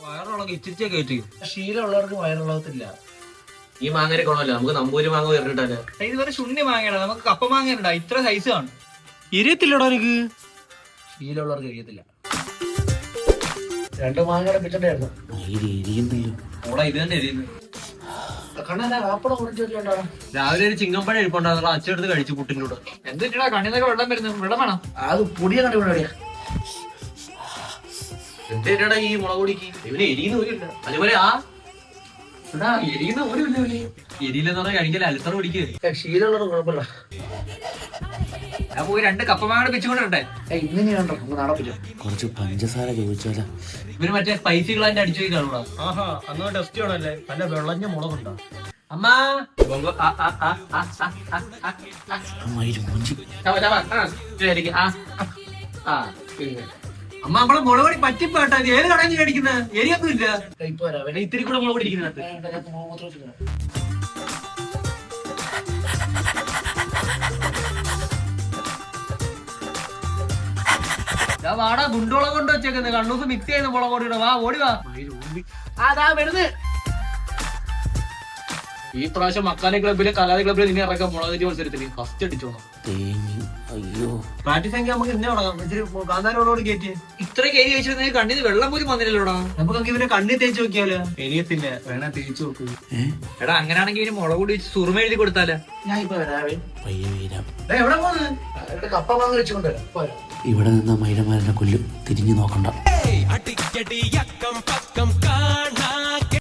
വയറുള്ള ഇച്ചിരിച്ചേ കയറ്റി. ശീലമുള്ളവർക്ക് വയറുള്ളതില്ല. ഈ മാങ്ങരെ കൊള്ളല്ലോ, നമുക്ക് നമ്പൂരി മാങ്ങ കയറിട്ടല്ലേ. ഇത് വരെ ശൂന്യ മാങ്ങയാണ്, നമുക്ക് കപ്പ മാങ്ങ ഉണ്ടാ ഇത്ര സൈസ് ആണ്. എരിയത്തില്ലടോ എനിക്ക്. ശീലമുള്ളവർക്ക് കഴിയത്തില്ല. 2 മാങ്ങയുടെ പിച്ചണ്ടായിരുന്നു. ഓടാ ഇത് തന്നെ എരിയുന്നു. കണ്ണാ കാപ്പടം കുടിച്ചോണ്ടാ. രാവിലെ ഒരു ചിങ്ങമ്പഴം ഇരിപ്പുണ്ടായിരുന്നു, അച്ചെടുത്ത് കഴിച്ചു പുട്ടിൻ്റെ കൂടെ. എന്തിട്ടാ കണ്ണിന്നൊക്കെ വെള്ളം വരുന്നത്? വെള്ളം വേണം. അത് പൊടിയെ കണ്ടുപിടിയാ. എന്താ ഈ മുളക് പൊടിക്ക് ഇവന് എരിയുന്ന പോലില്ല. അതുപോലെ എരിയുന്ന പോലും ഇല്ല ഇവന്. എരിയില്ലെന്ന് പറഞ്ഞാൽ കഴിക്കല അൽസർ പിടിക്കുക. ശീലമുള്ളവർ കുഴപ്പമില്ല. ഞാൻ പോയി 2 കപ്പ മാങ്ങ പിച്ചുകൊണ്ടിട്ടെ. ഇങ്ങനെയാണോ നടപ്പില്ല. കുറച്ച് പഞ്ചസാര ചോദിച്ചാലോ? ഇവന് മറ്റേ സ്പൈസി ഗ്ലാൻഡ് അടിച്ചു പോയി കാണൂടാ. ആഹാ, അന്ന് ടെസ്റ്റ് ചെയ്യണല്ലേ. നല്ല വെള്ളഞ്ഞ മുളകുണ്ടോ? അമ്മ അമ്മ നമ്മളെ മുളക് പൊടി പറ്റിപ്പോട്ടാ. ഏത് കടയിൽ മേടിക്കുന്നത്? എരിയൊന്നും ഇല്ല. ഇപ്പൊ വരാം. ഇത്തിരി കൂടെ മുളക് പൊടി ഇരിക്കുന്നത്. വാടാ ഗുണ്ടോളം കൊണ്ട് വെച്ചേക്കുന്നത്. കണ്ണൂസ് മിക്സ് ചെയ്യുന്ന മുളക് പൊടിയുടെ. വാ ഓടി വാ. അതാ വരുന്നത്. ഈ പ്രാവശ്യം മക്കാനെ ക്ലബിലെ കലാതി ക്ലബിലെ നിന്നെ ഇറക്കാം മുളക് മത്സരത്തിന്. ഫസ്റ്റ് അടിച്ചോണം. അയ്യോ, പ്രാക്ടീസ് എങ്കിൽ നമുക്ക് ഇന്നെ തുടങ്ങാം. ഇച്ചിരി കാന്താരോട് കയറ്റി. ഇത്ര കേരി കഴിച്ചിരുന്നെങ്കിൽ കണ്ണിന് വെള്ളം പോലും വന്നില്ലല്ലോടാ. നമുക്ക് ഇവനെ കണ്ണി തേച്ച് നോക്കിയാലോ? എരിയത്തില്ല, വേണ തേച്ച് നോക്കൂ. എടാ അങ്ങനെയാണെങ്കിൽ ഇവന് മുളക് പൊടി വെച്ച് സുറുമ എഴുതി കൊടുത്താലേ. ഞാൻ ഇപ്പൊ വരാവേ. പയ്യെ വീരാം. എവിടെ പോകുന്നത്? കപ്പ മാങ്ങ വെച്ചുകൊണ്ട് ഇവിടെ നിന്ന് മൈലമാരനെ കൊല്ലും. തിരിഞ്ഞു നോക്കണ്ട. അടിക്കടി അക്കം പക്കം കാണ